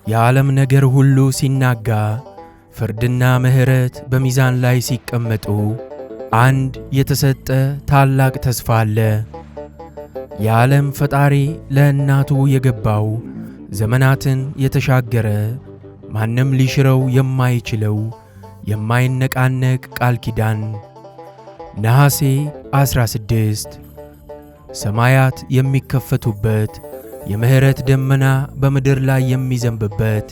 የዓለም ነገር ሁሉ ሲናጋ ፍርድና ምሕረት በሚዛን ላይ ሲቀመጡ አንድ የተሰጠ ታላቅ ተስፋ አለ። የዓለም ፈጣሪ ለእናቱ የገባው ዘመናትን የተሻገረ ማንም ሊሽረው የማይችለው የማይነቃነቅ ቃል ኪዳን። ነሐሴ 16 ሰማያት የሚከፈቱበት የምሕረት ደመና በምድር ላይ የሚዘንብበት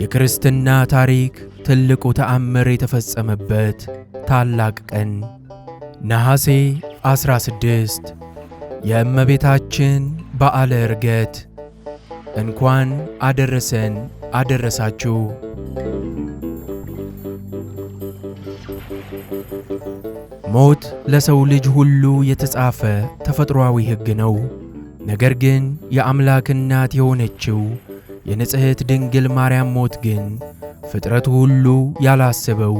የክርስትና ታሪክ ትልቁ ተአምር የተፈጸመበት ታላቅ ቀን። ነሐሴ 16 የእመቤታችን በዓለ ዕርገት። እንኳን አደረሰን አደረሳችሁ። ሞት ለሰው ልጅ ሁሉ የተጻፈ ተፈጥሯዊ ሕግ ነው። ነገር ግን የአምላክ እናት የሆነችው የንጽሕት ድንግል ማርያም ሞት ግን ፍጥረቱ ሁሉ ያላሰበው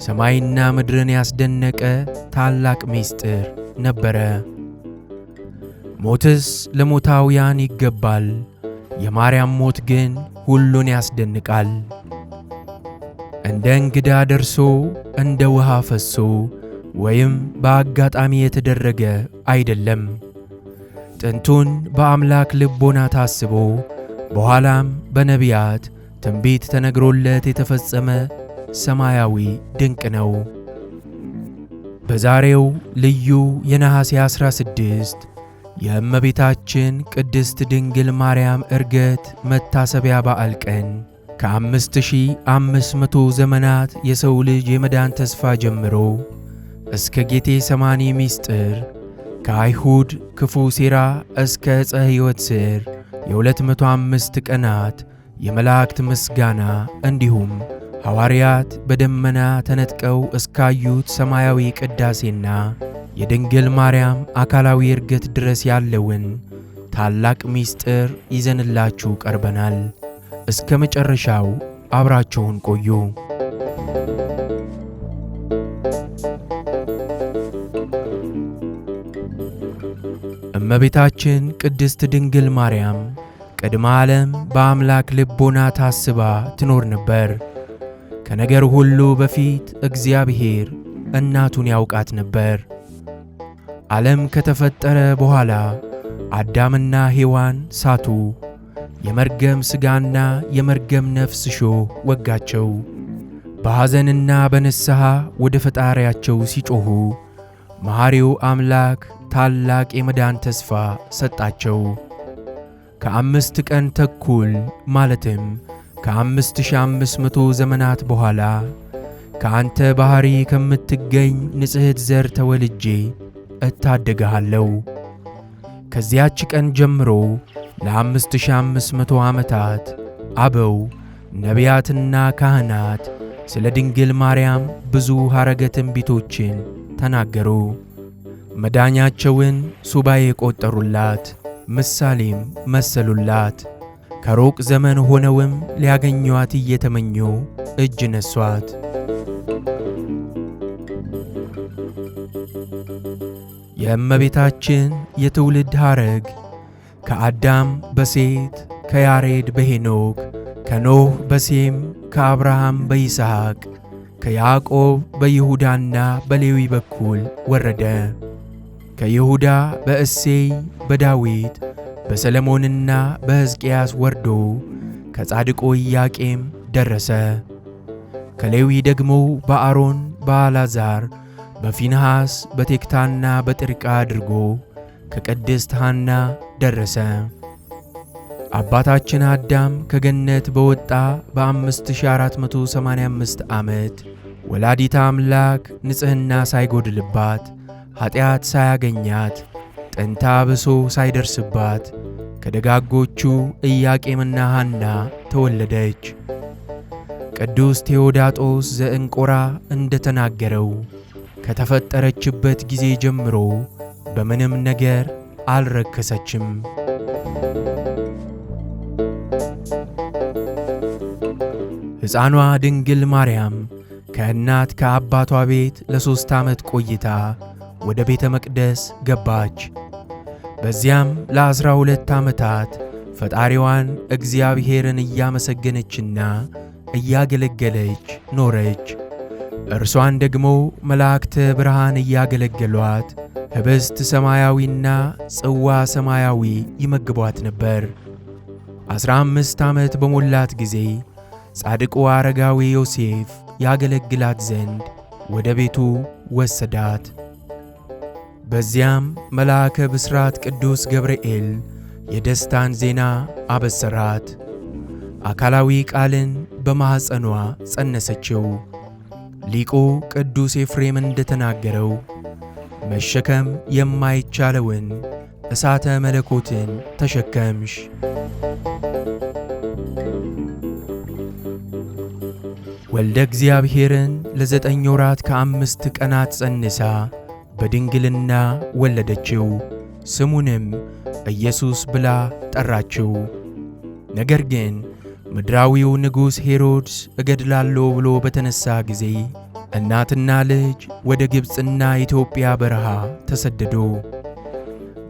ሰማይና ምድርን ያስደነቀ ታላቅ ምስጢር ነበረ። ሞትስ ለሞታውያን ይገባል፣ የማርያም ሞት ግን ሁሉን ያስደንቃል። እንደ እንግዳ ደርሶ እንደ ውሃ ፈሶ ወይም በአጋጣሚ የተደረገ አይደለም። ጥንቱን በአምላክ ልቦና ታስቦ በኋላም በነቢያት ትንቢት ተነግሮለት የተፈጸመ ሰማያዊ ድንቅ ነው። በዛሬው ልዩ የነሐሴ 16 የእመቤታችን ቅድስት ድንግል ማርያም ዕርገት መታሰቢያ በዓል ቀን ከ5500 ዘመናት የሰው ልጅ የመዳን ተስፋ ጀምሮ እስከ ጌቴ ሰማኒ ምስጢር፣ ከአይሁድ ክፉ ሴራ እስከ ዕፀ ሕይወት ስር የ205 ቀናት የመላእክት ምስጋና እንዲሁም ሐዋርያት በደመና ተነጥቀው እስካዩት ሰማያዊ ቅዳሴና የድንግል ማርያም አካላዊ ዕርገት ድረስ ያለውን ታላቅ ምስጢር ይዘንላችሁ ቀርበናል። እስከ መጨረሻው አብራችሁን ቆዩ። እመቤታችን ቅድስት ድንግል ማርያም ቅድመ ዓለም በአምላክ ልቦና ታስባ ትኖር ነበር። ከነገር ሁሉ በፊት እግዚአብሔር እናቱን ያውቃት ነበር። ዓለም ከተፈጠረ በኋላ አዳምና ሔዋን ሳቱ። የመርገም ሥጋና የመርገም ነፍስ ሾህ ወጋቸው። በሐዘንና በንስሐ ወደ ፈጣሪያቸው ሲጮኹ መሐሪው አምላክ ታላቅ የመዳን ተስፋ ሰጣቸው። ከ5 ቀን ተኩል ማለትም ከ5500 ዘመናት በኋላ ከአንተ ባሕሪ ከምትገኝ ንጽሕት ዘር ተወልጄ እታደግሃለሁ። ከዚያች ቀን ጀምሮ ለ5500 ዓመታት አበው ነቢያትና ካህናት ስለ ድንግል ማርያም ብዙ ሐረገ ትንቢቶችን ተናገሩ። መዳኛቸውን ሱባኤ ቆጠሩላት፣ ምሳሌም መሰሉላት። ከሩቅ ዘመን ሆነውም ሊያገኟት እየተመኙ እጅ ነሷት። የእመቤታችን የትውልድ ሐረግ ከአዳም በሴት፣ ከያሬድ በሄኖክ፣ ከኖህ በሴም፣ ከአብርሃም በይስሐቅ፣ ከያዕቆብ በይሁዳና በሌዊ በኩል ወረደ። ከይሁዳ በእሴይ፣ በዳዊት፣ በሰለሞንና በሕዝቅያስ ወርዶ ከጻድቁ ኢያቄም ደረሰ። ከሌዊ ደግሞ በአሮን፣ በአልዓዛር፣ በፊንሐስ፣ በቴክታና በጥርቃ አድርጎ ከቅድስት ሐና ደረሰ። አባታችን አዳም ከገነት በወጣ በ5485 ዓመት ወላዲተ አምላክ ንጽሕና ሳይጎድልባት ኀጢአት ሳያገኛት ጥንተ አብሶ ሳይደርስባት ከደጋጎቹ ኢያቄምና ሐና ተወለደች። ቅዱስ ቴዎዳጦስ ዘእንቆራ እንደ ተናገረው ከተፈጠረችበት ጊዜ ጀምሮ በምንም ነገር አልረከሰችም። ሕፃኗ ድንግል ማርያም ከእናት ከአባቷ ቤት ለ3 ዓመት ቆይታ ወደ ቤተ መቅደስ ገባች። በዚያም ለ12 ዓመታት ፈጣሪዋን እግዚአብሔርን እያመሰገነችና እያገለገለች ኖረች። እርሷን ደግሞ መላእክተ ብርሃን እያገለገሏት ኅብስት ሰማያዊና ጽዋ ሰማያዊ ይመግቧት ነበር። 15 ዓመት በሞላት ጊዜ ጻድቁ አረጋዊ ዮሴፍ ያገለግላት ዘንድ ወደ ቤቱ ወሰዳት። በዚያም መልአከ ብስራት ቅዱስ ገብርኤል የደስታን ዜና አበሰራት። አካላዊ ቃልን በማኅፀኗ ጸነሰችው። ሊቁ ቅዱስ ኤፍሬም እንደተናገረው መሸከም የማይቻለውን እሳተ መለኮትን ተሸከምሽ። ወልደ እግዚአብሔርን ለ9 ወራት ከ5 ቀናት ጸንሳ በድንግልና ወለደችው። ስሙንም ኢየሱስ ብላ ጠራችው። ነገር ግን ምድራዊው ንጉሥ ሄሮድስ እገድላለሁ ብሎ በተነሳ ጊዜ እናትና ልጅ ወደ ግብፅና ኢትዮጵያ በረሃ ተሰደዱ።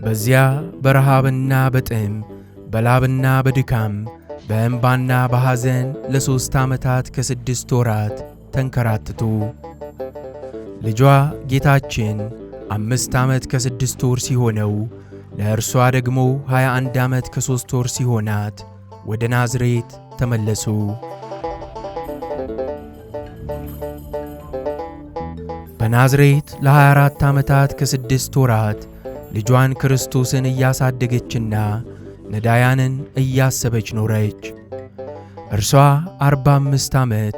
በዚያ በረሃብና በጥም በላብና በድካም በእንባና በሐዘን ለ3 ዓመታት ከ6 ወራት ተንከራተቱ። ልጇ ጌታችን 5 ዓመት ከ6 ወር ሲሆነው ለእርሷ ደግሞ 21 ዓመት ከ3 ወር ሲሆናት ወደ ናዝሬት ተመለሱ። በናዝሬት ለ24 ዓመታት ከ6 ወራት ልጇን ክርስቶስን እያሳደገችና ነዳያንን እያሰበች ኖረች። እርሷ 45 ዓመት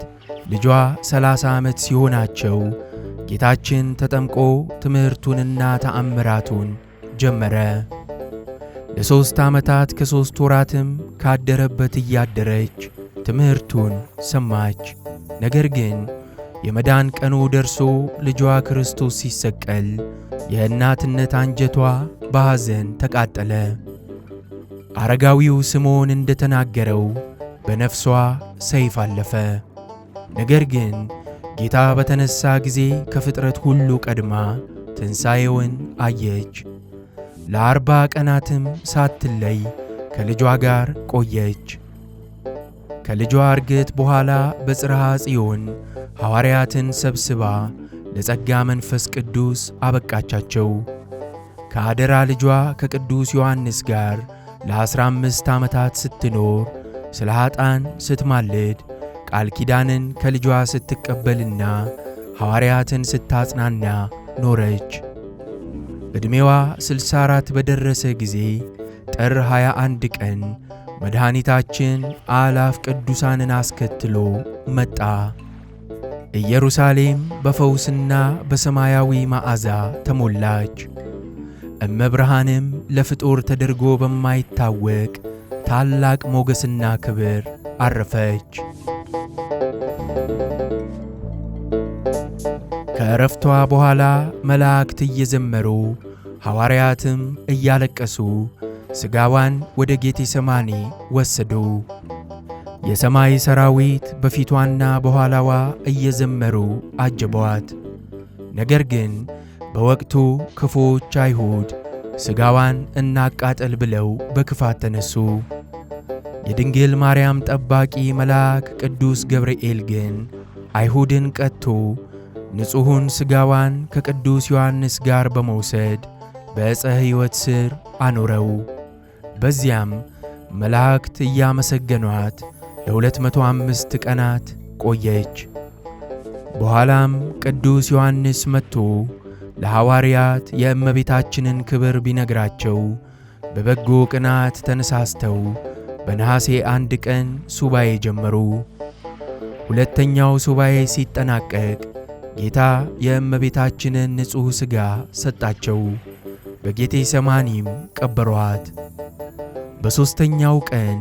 ልጇ 30 ዓመት ሲሆናቸው ጌታችን ተጠምቆ ትምህርቱንና ተአምራቱን ጀመረ። ለ3 ዓመታት ከ3 ወራትም ካደረበት እያደረች ትምህርቱን ሰማች። ነገር ግን የመዳን ቀኑ ደርሶ ልጇ ክርስቶስ ሲሰቀል የእናትነት አንጀቷ በሐዘን ተቃጠለ። አረጋዊው ስምዖን እንደተናገረው በነፍሷ ሰይፍ አለፈ። ነገር ግን ጌታ በተነሳ ጊዜ ከፍጥረት ሁሉ ቀድማ ትንሣኤውን አየች። ለ40 ቀናትም ሳትለይ ከልጇ ጋር ቆየች። ከልጇ እርገት በኋላ በጽርሐ ጽዮን ሐዋርያትን ሰብስባ ለጸጋ መንፈስ ቅዱስ አበቃቻቸው። ከአደራ ልጇ ከቅዱስ ዮሐንስ ጋር ለ15 ዓመታት ስትኖር ስለ ኀጣን ስትማልድ ቃል ኪዳንን ከልጇ ስትቀበልና ሐዋርያትን ስታጽናና ኖረች። ዕድሜዋ 64 በደረሰ ጊዜ ጥር 21 ቀን መድኃኒታችን አእላፍ ቅዱሳንን አስከትሎ መጣ። ኢየሩሳሌም በፈውስና በሰማያዊ መዓዛ ተሞላች። እመብርሃንም ለፍጡር ተደርጎ በማይታወቅ ታላቅ ሞገስና ክብር አረፈች። ከዕረፍቷ በኋላ መላእክት እየዘመሩ ሐዋርያትም እያለቀሱ ሥጋዋን ወደ ጌቴሰማኒ ወሰዱ። የሰማይ ሰራዊት በፊቷና በኋላዋ እየዘመሩ አጀቧት። ነገር ግን በወቅቱ ክፉዎች አይሁድ ሥጋዋን እናቃጠል ብለው በክፋት ተነሱ። የድንግል ማርያም ጠባቂ መልአክ ቅዱስ ገብርኤል ግን አይሁድን ቀጥቶ ንጹሑን ሥጋዋን ከቅዱስ ዮሐንስ ጋር በመውሰድ በዕፀ ሕይወት ሥር አኖረው። በዚያም መላእክት እያመሰገኗት ለ205 ቀናት ቆየች። በኋላም ቅዱስ ዮሐንስ መጥቶ ለሐዋርያት የእመቤታችንን ክብር ቢነግራቸው በበጎ ቅናት ተነሳስተው በነሐሴ 1 ቀን ሱባኤ ጀመሩ። ሁለተኛው ሱባኤ ሲጠናቀቅ ጌታ የእመቤታችንን ንጹሕ ሥጋ ሰጣቸው። በጌቴሰማኒም ቀበሯት። በሦስተኛው ቀን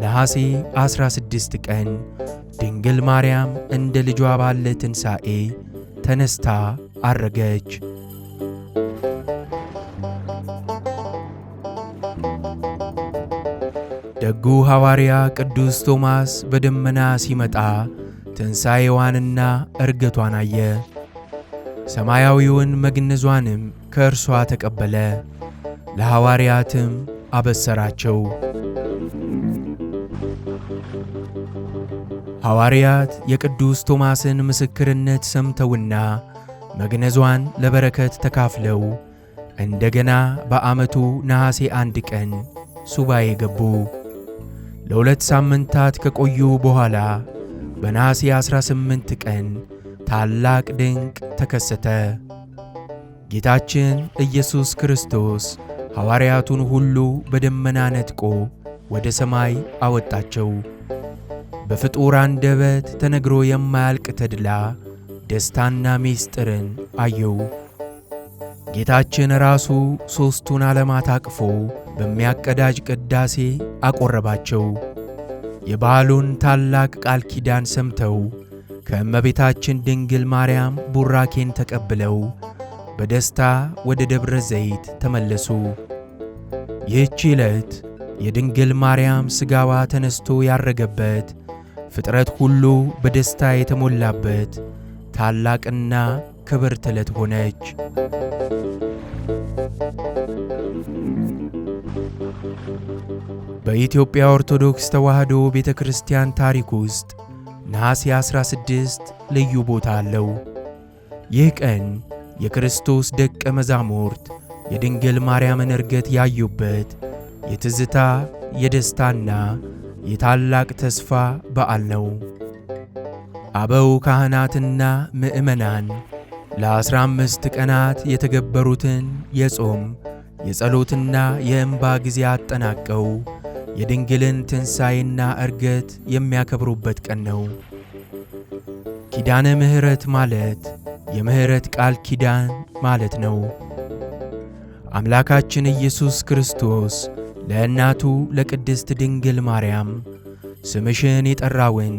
ነሐሴ 16 ቀን ድንግል ማርያም እንደ ልጇ ባለ ትንሣኤ ተነስታ አረገች። ደጉ ሐዋርያ ቅዱስ ቶማስ በደመና ሲመጣ ትንሣኤዋንና እርገቷን አየ። ሰማያዊውን መግነዟንም ከእርሷ ተቀበለ። ለሐዋርያትም አበሰራቸው። ሐዋርያት የቅዱስ ቶማስን ምስክርነት ሰምተውና መግነዟን ለበረከት ተካፍለው እንደገና በዓመቱ ነሐሴ 1 ቀን ሱባኤ ገቡ። ለ2 ሳምንታት ከቆዩ በኋላ በነሐሴ 18 ቀን ታላቅ ድንቅ ተከሰተ። ጌታችን ኢየሱስ ክርስቶስ ሐዋርያቱን ሁሉ በደመና ነጥቆ ወደ ሰማይ አወጣቸው። በፍጡር አንደበት ተነግሮ የማያልቅ ተድላ ደስታና ምስጢርን አየው። ጌታችን ራሱ ሦስቱን ዓለማት አቅፎ በሚያቀዳጅ ቅዳሴ አቆረባቸው። የበዓሉን ታላቅ ቃል ኪዳን ሰምተው ከእመቤታችን ድንግል ማርያም ቡራኬን ተቀብለው በደስታ ወደ ደብረ ዘይት ተመለሱ። ይህች ዕለት የድንግል ማርያም ሥጋዋ ተነስቶ ያረገበት፣ ፍጥረት ሁሉ በደስታ የተሞላበት ታላቅና ክብርት ዕለት ሆነች። በኢትዮጵያ ኦርቶዶክስ ተዋሕዶ ቤተ ክርስቲያን ታሪክ ውስጥ ነሐሴ 16 ልዩ ቦታ አለው። ይህ ቀን የክርስቶስ ደቀ መዛሙርት የድንግል ማርያምን ዕርገት ያዩበት የትዝታ የደስታና የታላቅ ተስፋ በዓል ነው። አበው ካህናትና ምዕመናን ለ15 ቀናት የተገበሩትን የጾም የጸሎትና የእንባ ጊዜ አጠናቀው የድንግልን ትንሣኤና ዕርገት የሚያከብሩበት ቀን ነው። ኪዳነ ምሕረት ማለት የምሕረት ቃል ኪዳን ማለት ነው። አምላካችን ኢየሱስ ክርስቶስ ለእናቱ ለቅድስት ድንግል ማርያም ስምሽን የጠራውን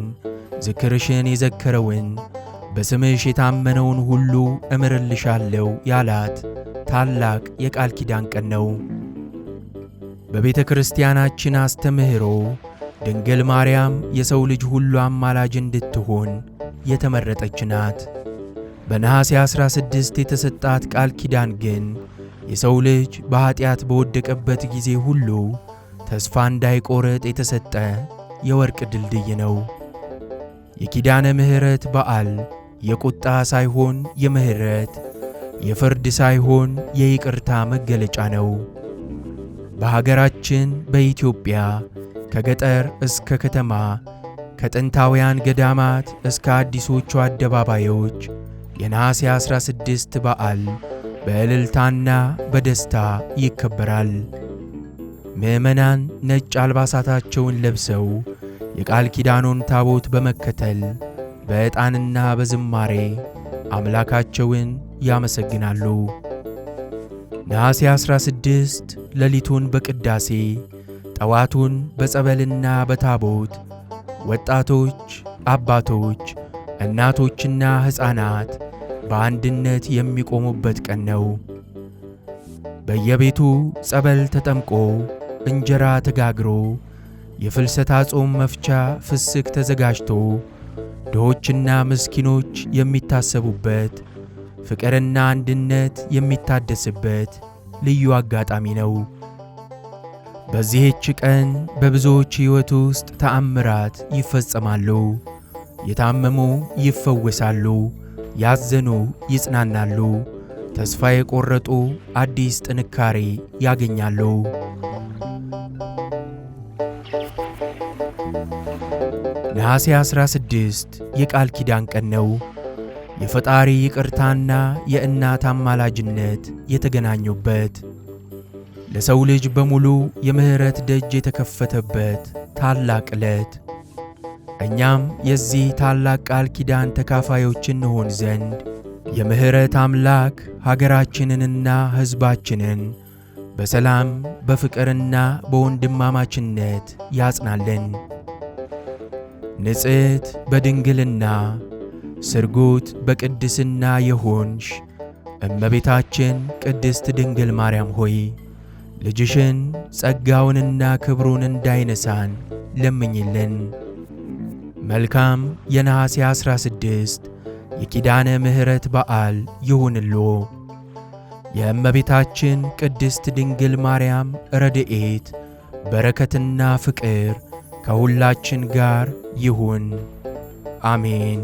ዝክርሽን የዘከረውን በስምሽ የታመነውን ሁሉ እምርልሻለሁ ያላት ታላቅ የቃል ኪዳን ቀን ነው። በቤተ ክርስቲያናችን አስተምህሮ ድንግል ማርያም የሰው ልጅ ሁሉ አማላጅ እንድትሆን የተመረጠች ናት። በነሐሴ 16 የተሰጣት ቃል ኪዳን ግን የሰው ልጅ በኀጢአት በወደቀበት ጊዜ ሁሉ ተስፋ እንዳይቆረጥ የተሰጠ የወርቅ ድልድይ ነው። የኪዳነ ምሕረት በዓል የቁጣ ሳይሆን የምሕረት፣ የፍርድ ሳይሆን የይቅርታ መገለጫ ነው። በሀገራችን በኢትዮጵያ ከገጠር እስከ ከተማ፣ ከጥንታውያን ገዳማት እስከ አዲሶቹ አደባባዮች የነሐሴ 16 በዓል በእልልታና በደስታ ይከበራል። ምዕመናን ነጭ አልባሳታቸውን ለብሰው የቃል ኪዳኑን ታቦት በመከተል በዕጣንና በዝማሬ አምላካቸውን ያመሰግናሉ። ነሐሴ 16 ሌሊቱን በቅዳሴ ጠዋቱን በጸበልና በታቦት ወጣቶች፣ አባቶች፣ እናቶችና ሕፃናት በአንድነት የሚቆሙበት ቀን ነው። በየቤቱ ጸበል ተጠምቆ እንጀራ ተጋግሮ የፍልሰታ ጾም መፍቻ ፍስክ ተዘጋጅቶ ድሆችና ምስኪኖች የሚታሰቡበት ፍቅርና አንድነት የሚታደስበት ልዩ አጋጣሚ ነው። በዚህች ቀን በብዙዎች ሕይወት ውስጥ ተአምራት ይፈጸማሉ። የታመሙ ይፈወሳሉ፣ ያዘኑ ይጽናናሉ፣ ተስፋ የቆረጡ አዲስ ጥንካሬ ያገኛሉ። ነሐሴ 16 የቃል ኪዳን ቀን ነው። የፈጣሪ ይቅርታና የእናት አማላጅነት የተገናኙበት፣ ለሰው ልጅ በሙሉ የምሕረት ደጅ የተከፈተበት ታላቅ ዕለት። እኛም የዚህ ታላቅ ቃል ኪዳን ተካፋዮች እንሆን ዘንድ የምሕረት አምላክ ሀገራችንንና ሕዝባችንን በሰላም በፍቅርና በወንድማማችነት ያጽናልን። ንጽሕት በድንግልና ስርጉት በቅድስና የሆንሽ እመቤታችን ቅድስት ድንግል ማርያም ሆይ ልጅሽን ጸጋውንና ክብሩን እንዳይነሳን ለምኝልን። መልካም የነሐሴ 16 የኪዳነ ምሕረት በዓል ይሁንልዎ። የእመቤታችን ቅድስት ድንግል ማርያም ረድኤት በረከትና ፍቅር ከሁላችን ጋር ይሁን። አሜን።